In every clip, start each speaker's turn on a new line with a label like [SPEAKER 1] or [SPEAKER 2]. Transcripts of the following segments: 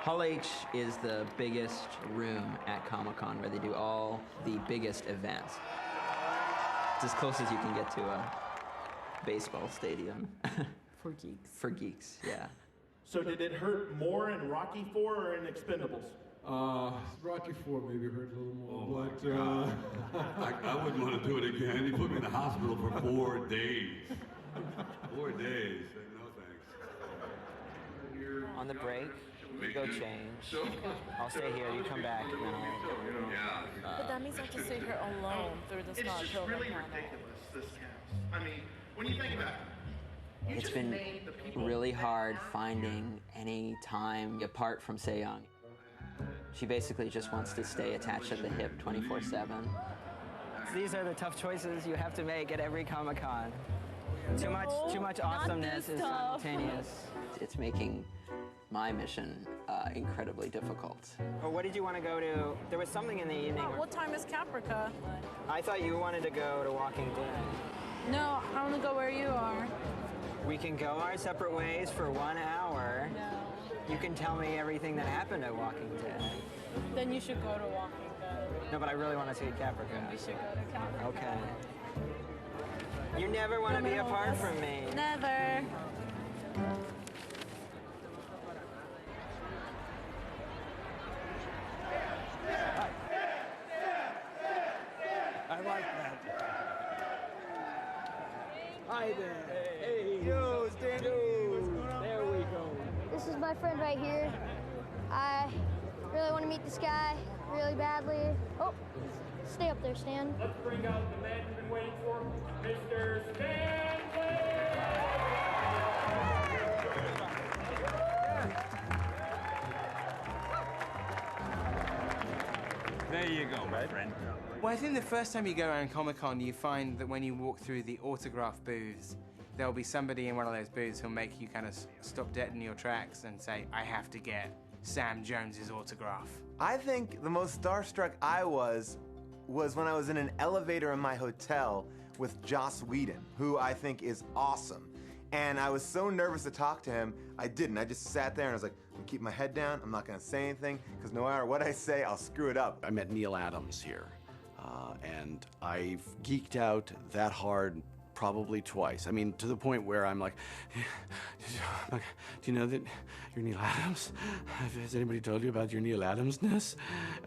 [SPEAKER 1] Hall H is the biggest room at Comic-Con where they do all the biggest events. It's as close as you can get to a baseball stadium.
[SPEAKER 2] For geeks.
[SPEAKER 1] For geeks, yeah.
[SPEAKER 3] So did it hurt more in Rocky IV or in Expendables?
[SPEAKER 4] Rocky IV maybe hurt a little more, but
[SPEAKER 5] I wouldn't want to do it again. He put me in the hospital for 4 days. 4 days. No thanks.
[SPEAKER 1] On the break, you go change. I'll stay here, you come back, and then I'll...
[SPEAKER 5] Yeah.
[SPEAKER 2] But that means I have to stay here alone through the Scott Pilgrim
[SPEAKER 3] really
[SPEAKER 2] panel.
[SPEAKER 3] ridiculous, this cast. I mean, when you think about it,
[SPEAKER 1] It's been really hard finding any time apart from Sejong. She basically just wants to stay attached at the hip 24/7. These are the tough choices you have to make at every Comic-Con. Too much awesomeness is simultaneous. It's making my mission incredibly difficult. Well, what did you want to go to? There was something in the evening.
[SPEAKER 2] What time is Caprica?
[SPEAKER 1] I thought you wanted to go to Walking Dead.
[SPEAKER 2] No, I want to go where you are.
[SPEAKER 1] We can go our separate ways for 1 hour.
[SPEAKER 2] No.
[SPEAKER 1] You can tell me everything that happened at Walking Dead.
[SPEAKER 2] Then you should go to Walking Dead.
[SPEAKER 1] No, but I really want to see Caprica.
[SPEAKER 2] You should go to Caprica.
[SPEAKER 1] Okay. You never want to be apart from me.
[SPEAKER 2] Never.
[SPEAKER 6] I like that. Hi there. Hey. Yo, Stanley. What's going on? There we go.
[SPEAKER 7] This is my friend right here. I really want to meet this guy really badly. Oh, stay up there, Stan.
[SPEAKER 8] Let's bring out the man you've been waiting for, Mr. Stanley!
[SPEAKER 6] There you go, my friend.
[SPEAKER 9] Well, I think the first time you go around Comic-Con, you find that when you walk through the autograph booths, there'll be somebody in one of those booths who'll make you kind of stop dead in your tracks and say, I have to get Sam Jones's autograph.
[SPEAKER 10] I think the most starstruck I was when I was in an elevator in my hotel with Joss Whedon, who I think is awesome. And I was so nervous to talk to him, I didn't. I just sat there and I was like, I'm gonna keep my head down, I'm not gonna say anything, because no matter what I say, I'll screw it up.
[SPEAKER 11] I met Neil Adams here, and I've geeked out that hard probably twice. I mean, to the point where I'm like, do you know that you're Neil Adams? Has anybody told you about your Neil Adamsness?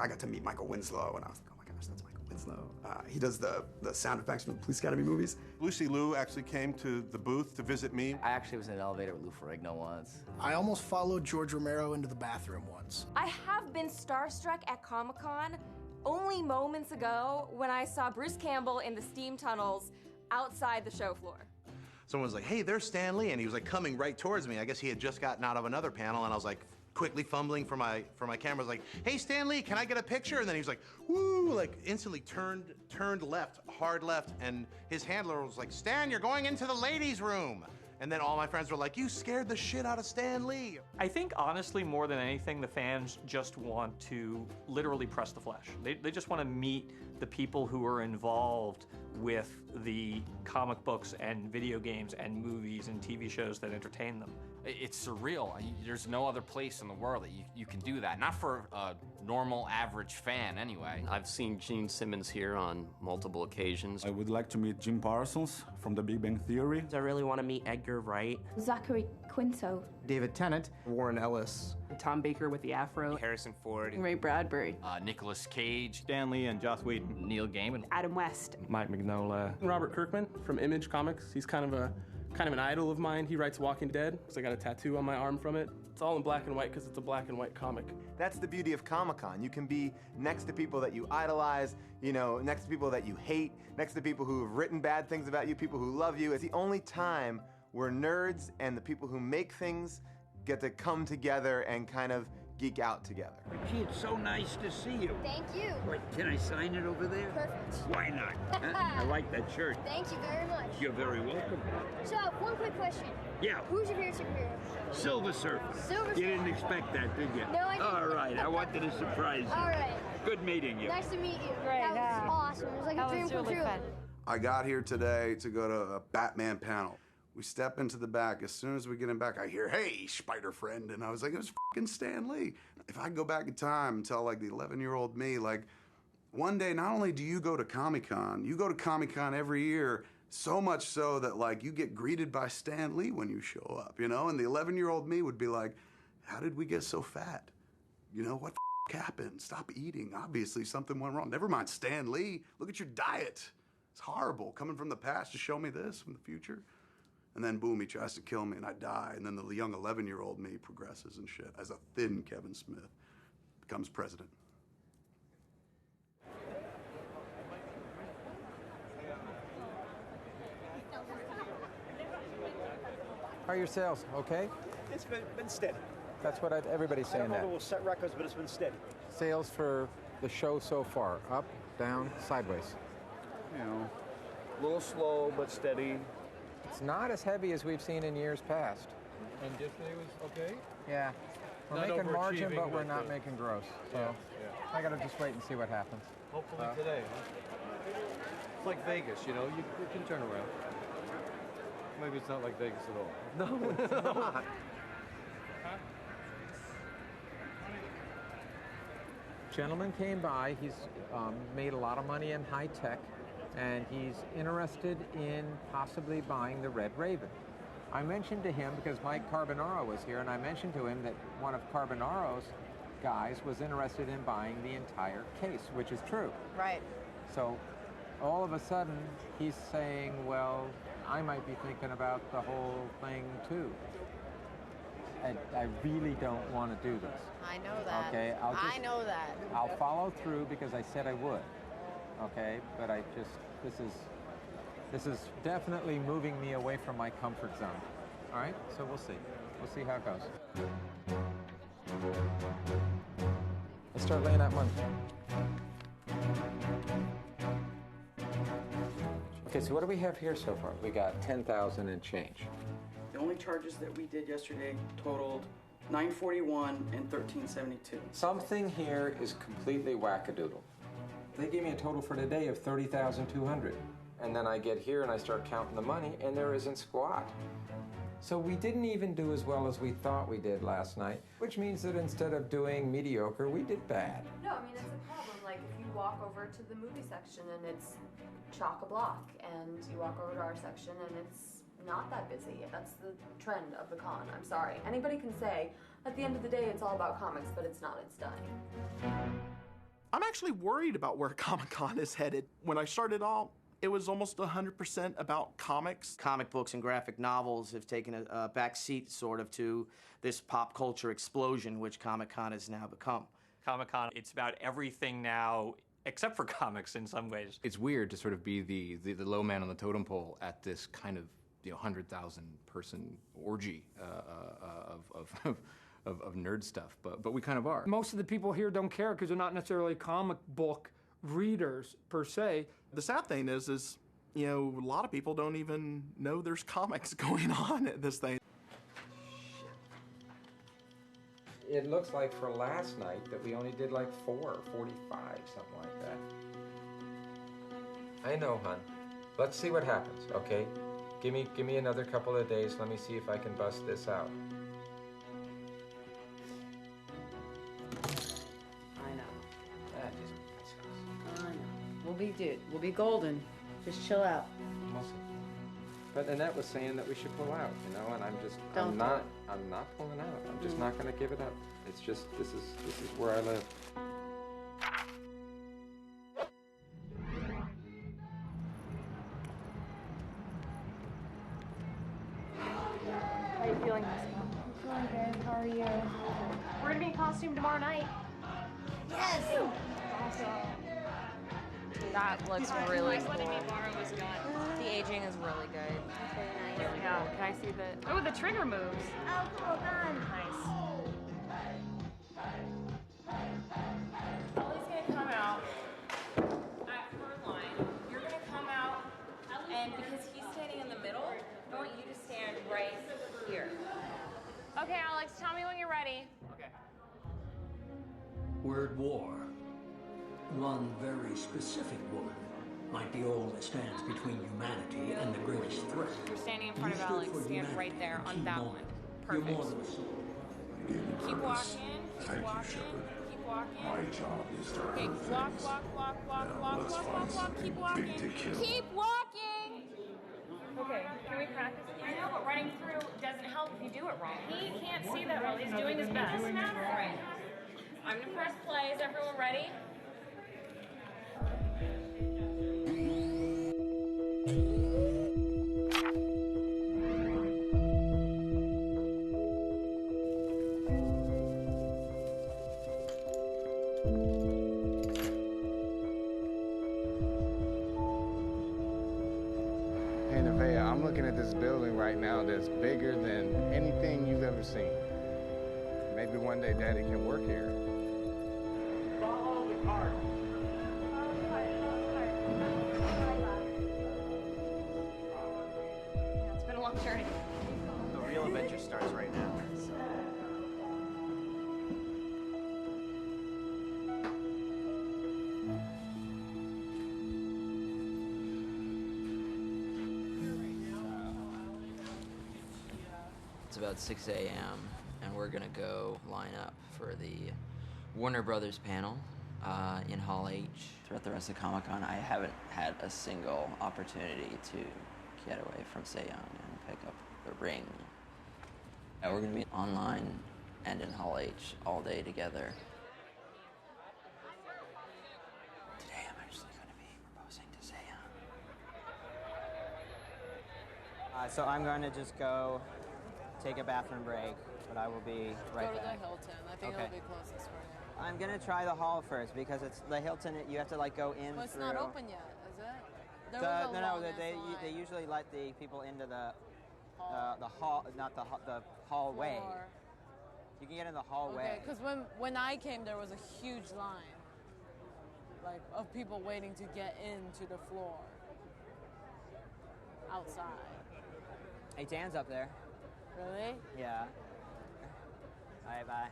[SPEAKER 12] I got to meet Michael Winslow, and I was like, oh my gosh, that's Michael Winslow. He does the sound effects from the Police Academy movies.
[SPEAKER 13] Lucy Liu actually came to the booth to visit me.
[SPEAKER 14] I actually was in an elevator with Lou Ferrigno once.
[SPEAKER 15] I almost followed George Romero into the bathroom once.
[SPEAKER 16] I have been starstruck at Comic-Con only moments ago when I saw Bruce Campbell in the steam tunnels outside the show floor.
[SPEAKER 17] Someone was like, hey, there's Stan Lee, and he was like coming right towards me. I guess he had just gotten out of another panel, and I was like quickly fumbling for my camera. I was like, hey, Stan Lee, can I get a picture? And then he was like, woo, like instantly turned left, hard left, and his handler was like, Stan, you're going into the ladies' room. And then all my friends were like, you scared the shit out of Stan Lee.
[SPEAKER 18] I think, honestly, more than anything, the fans just want to literally press the flesh. They just want to meet the people who are involved with the comic books and video games and movies and TV shows that entertain them.
[SPEAKER 19] It's surreal. There's no other place in the world that you can do that. Not for a normal, average fan, anyway.
[SPEAKER 20] I've seen Gene Simmons here on multiple occasions.
[SPEAKER 7] I would like to meet Jim Parsons from The Big Bang Theory.
[SPEAKER 4] I really want to meet Edgar Wright.
[SPEAKER 3] Zachary Quinto.
[SPEAKER 12] David Tennant. Warren Ellis.
[SPEAKER 4] Tom Baker with the Afro.
[SPEAKER 19] Harrison Ford.
[SPEAKER 2] Ray Bradbury.
[SPEAKER 19] Nicolas Cage.
[SPEAKER 1] Stan Lee and Joss Whedon.
[SPEAKER 19] Neil Gaiman.
[SPEAKER 3] Adam West.
[SPEAKER 1] Mike Mignola.
[SPEAKER 2] Robert Kirkman from Image Comics. He's kind of an idol of mine. He writes Walking Dead, because I got a tattoo on my arm from it. It's all in black and white because it's a black and white comic.
[SPEAKER 10] That's the beauty of Comic-Con. You can be next to people that you idolize, you know, next to people that you hate, next to people who have written bad things about you, people who love you. It's the only time where nerds and the people who make things get to come together and kind of geek out together.
[SPEAKER 6] Gee, it's so nice to see you.
[SPEAKER 7] Thank you.
[SPEAKER 6] Wait, can I sign it over there?
[SPEAKER 7] Perfect.
[SPEAKER 6] Why not? I like that shirt.
[SPEAKER 7] Thank you very much.
[SPEAKER 6] You're very welcome.
[SPEAKER 7] So, one quick question.
[SPEAKER 6] Yeah.
[SPEAKER 7] Who's your favorite superhero?
[SPEAKER 6] Silver Surfer.
[SPEAKER 7] Silver
[SPEAKER 6] You didn't expect that, did you?
[SPEAKER 7] No, I didn't.
[SPEAKER 6] All right, I wanted to surprise you.
[SPEAKER 7] All right.
[SPEAKER 6] Good meeting you.
[SPEAKER 7] Nice to meet you. Great. That was awesome. It was like a dream come true.
[SPEAKER 12] I got here today to go to a Batman panel We step into the back. As soon as we get in back, I hear, "Hey, Spider friend," and I was like, "It was fucking Stan Lee." If I go back in time and tell like the 11-year-old me, like, one day, not only do you go to Comic-Con, you go to Comic-Con every year, so much so that like you get greeted by Stan Lee when you show up, you know? And the 11-year-old me would be like, "How did we get so fat? You know, what the happened? Stop eating. Obviously something went wrong. Never mind Stan Lee. Look at your diet. It's horrible. Coming from the past to show me this from the future." And then boom, he tries to kill me and I die. And then the young 11-year-old me progresses and shit as a thin Kevin Smith becomes president.
[SPEAKER 21] How are your sales? Okay?
[SPEAKER 6] It's been steady.
[SPEAKER 21] That's what everybody's
[SPEAKER 6] I
[SPEAKER 21] saying
[SPEAKER 6] don't know
[SPEAKER 21] that.
[SPEAKER 6] if we'll set records, but it's been steady.
[SPEAKER 21] Sales for the show so far, up, down, sideways?
[SPEAKER 6] You know, a little slow, but steady.
[SPEAKER 21] It's not as heavy as we've seen in years past.
[SPEAKER 22] And yesterday was okay?
[SPEAKER 21] Yeah. We're
[SPEAKER 22] Not
[SPEAKER 21] making margin,
[SPEAKER 22] overachieving,
[SPEAKER 21] but we're
[SPEAKER 22] but,
[SPEAKER 21] not making gross. So
[SPEAKER 22] yeah.
[SPEAKER 21] I gotta just wait and see what happens.
[SPEAKER 22] Hopefully today, huh? It's like Vegas, you know, you can turn around. Maybe it's not like Vegas at all.
[SPEAKER 21] No, it's not. Gentleman came by. He's made a lot of money in high tech, and he's interested in possibly buying the Red Raven. I mentioned to him, because Mike Carbonaro was here, and I mentioned to him that one of Carbonaro's guys was interested in buying the entire case, which is true.
[SPEAKER 23] Right.
[SPEAKER 21] So all of a sudden, he's saying, well, I might be thinking about the whole thing too. I really don't want to do this.
[SPEAKER 23] I know that.
[SPEAKER 21] Okay,
[SPEAKER 23] I know that.
[SPEAKER 21] I'll follow through because I said I would. Okay, but this is definitely moving me away from my comfort zone. All right, so we'll see. We'll see how it goes. Let's start laying that money. Okay, so what do we have here so far? We got 10,000 and change.
[SPEAKER 24] The only charges that we did yesterday totaled $941 and $1372.
[SPEAKER 21] Something here is completely wackadoodle. They gave me a total for today of $30,200. And then I get here and I start counting the money and there isn't squat. So we didn't even do as well as we thought we did last night, which means that instead of doing mediocre, we did bad.
[SPEAKER 25] No, I mean, it's a problem. Like, if you walk over to the movie section and it's chock-a-block, and you walk over to our section and it's not that busy. That's the trend of the con. I'm sorry. Anybody can say, at the end of the day, it's all about comics, but it's not. It's done.
[SPEAKER 3] I'm actually worried about where Comic-Con is headed. When I started off, it was almost 100% about comics.
[SPEAKER 14] Comic books and graphic novels have taken a back seat, sort of, to this pop culture explosion, which Comic-Con has now become.
[SPEAKER 18] Comic-Con, it's about everything now, except for comics in some ways.
[SPEAKER 26] It's weird to sort of be the low man on the totem pole at this kind of 100,000 person orgy of nerd stuff, but we kind of are.
[SPEAKER 27] Most of the people here don't care because they're not necessarily comic book readers per se.
[SPEAKER 3] The sad thing is, you know, a lot of people don't even know there's comics going on at this thing.
[SPEAKER 21] It looks like for last night that we only did like 4 or 45, something like that. I know, hon. Let's see what happens, okay? Give me another couple of days. Let me see if I can bust this out.
[SPEAKER 23] I know. That is I know. We'll be golden. Just chill out.
[SPEAKER 21] But Annette was saying that we should pull out, you know, and I'm not pulling out. I'm just not going to give it up. It's just this is where I live.
[SPEAKER 16] How are you feeling, Jessica?
[SPEAKER 7] I'm feeling good. How are you?
[SPEAKER 16] We're gonna be in costume tomorrow night.
[SPEAKER 7] Yes!
[SPEAKER 16] That looks really cool. The aging is really good. Here we go. Can I see the... Oh, the trigger moves.
[SPEAKER 7] Oh, cool, done.
[SPEAKER 16] Nice. Ellie's gonna come out at her line. You're gonna come out, and because he's standing in the middle, I want you to stand right here. Okay, Alex, tell me when you're ready. Okay.
[SPEAKER 28] Word war. One very specific one.
[SPEAKER 5] might be all that stands between humanity and the greatest threat.
[SPEAKER 16] You're standing in front of Alex. Stand right there on that one. Perfect.
[SPEAKER 5] You're more than a soul.
[SPEAKER 16] Keep walking. Keep walking. Keep walking. My job is to okay, walk. Keep walking. Keep walking. Okay, can we practice? I know, but running through doesn't help if you do it wrong. He can't see that well. He's doing his best. Right. I'm gonna press play. Is everyone ready?
[SPEAKER 8] Hey, Nevaeh, I'm looking at this building right now that's bigger than anything you've ever seen. Maybe one day Daddy can work here.
[SPEAKER 16] Follow the cart. It's been a long journey.
[SPEAKER 14] The real adventure starts right now.
[SPEAKER 1] It's about 6 a.m. and we're gonna go line up for the Warner Brothers panel in Hall H. Throughout the rest of Comic-Con, I haven't had a single opportunity to get away from Sejong and pick up the ring. We're gonna be online and in Hall H all day together. Today I'm actually gonna be proposing to Sejong.
[SPEAKER 9] So I'm going to just go take a bathroom break, but I will be right
[SPEAKER 11] Go to
[SPEAKER 9] back.
[SPEAKER 11] the Hilton. I think
[SPEAKER 9] Okay.
[SPEAKER 11] it'll be closest for you.
[SPEAKER 9] I'm going to try the hall first because it's the Hilton. You have to like go in
[SPEAKER 11] Well, it's
[SPEAKER 9] through.
[SPEAKER 11] not open yet, is it? There
[SPEAKER 9] The-
[SPEAKER 11] was a
[SPEAKER 9] no,
[SPEAKER 11] long-ass
[SPEAKER 9] they
[SPEAKER 11] line.
[SPEAKER 9] usually let the people into the hall, not the hallway.
[SPEAKER 11] Floor.
[SPEAKER 9] You can get in the hallway.
[SPEAKER 11] Okay, because when I came, there was a huge line, like of people waiting to get into the floor outside.
[SPEAKER 9] Hey, Dan's up there.
[SPEAKER 11] Really?
[SPEAKER 9] Yeah. All right, bye.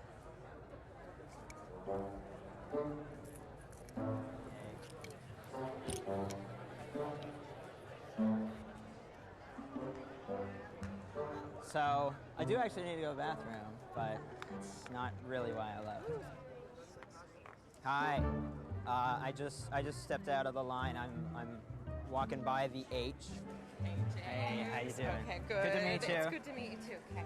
[SPEAKER 9] So, I do actually need to go to the bathroom, but it's not really why I left. Hi. I just stepped out of the line. I'm walking by the H. Hey, how you doing?
[SPEAKER 13] Okay, good.
[SPEAKER 9] Good to meet you.
[SPEAKER 13] It's good to meet you too. Okay.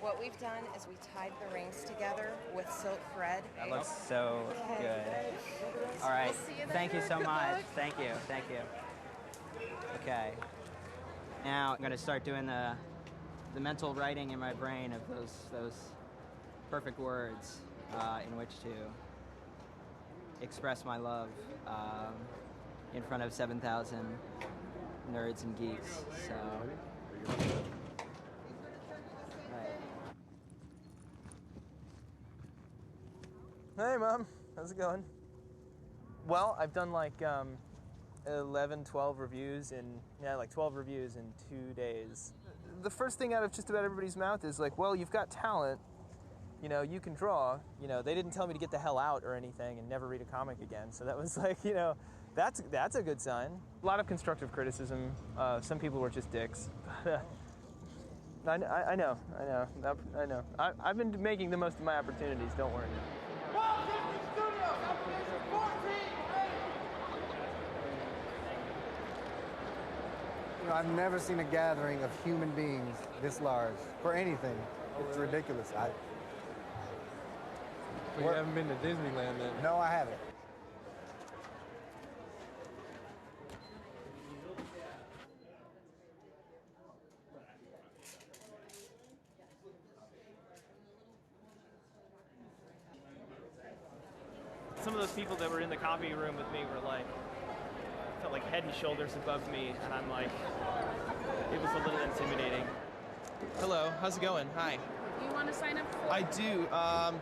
[SPEAKER 13] What we've done is we tied the rings together with silk thread.
[SPEAKER 9] That looks so good. All right.
[SPEAKER 13] We'll see you
[SPEAKER 9] Thank you
[SPEAKER 13] there.
[SPEAKER 9] so
[SPEAKER 13] Good
[SPEAKER 9] much.
[SPEAKER 13] luck.
[SPEAKER 9] Thank you. Thank you. Okay. Now I'm gonna start doing the mental writing in my brain of those perfect words in which to express my love in front of 7,000 nerds and geeks. So.
[SPEAKER 15] Hey, Mom. How's it going? Well, I've done like 11, 12 reviews like 12 reviews in 2 days. The first thing out of just about everybody's mouth is like, well, you've got talent. You know, you can draw. You know, they didn't tell me to get the hell out or anything and never read a comic again. So that was like, you know, that's a good sign. A lot of constructive criticism. Some people were just dicks. I know. I've been making the most of my opportunities. Don't worry.
[SPEAKER 17] You know, I've never seen a gathering of human beings this large for anything. It's ridiculous.
[SPEAKER 15] You haven't been to Disneyland then?
[SPEAKER 17] No, I haven't.
[SPEAKER 28] Some of those people that were in the copy room with me were like, felt like head and shoulders above me, and I'm like, it was a little intimidating.
[SPEAKER 15] Hello, how's it going? Hi.
[SPEAKER 16] You want to sign up for?
[SPEAKER 15] I do,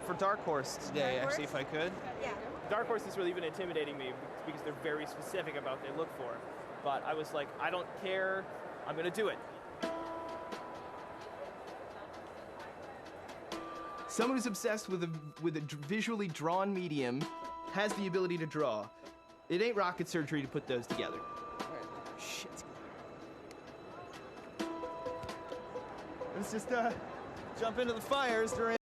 [SPEAKER 15] for Dark Horse today,
[SPEAKER 16] Dark
[SPEAKER 15] actually, if I could.
[SPEAKER 16] Yeah.
[SPEAKER 28] Dark Horse has really been intimidating me because they're very specific about what they look for. But I was like, I don't care, I'm gonna do it.
[SPEAKER 29] Someone who's obsessed with a visually drawn medium has the ability to draw.
[SPEAKER 15] It ain't rocket surgery to put those together. Shit. Let's just jump into the fires during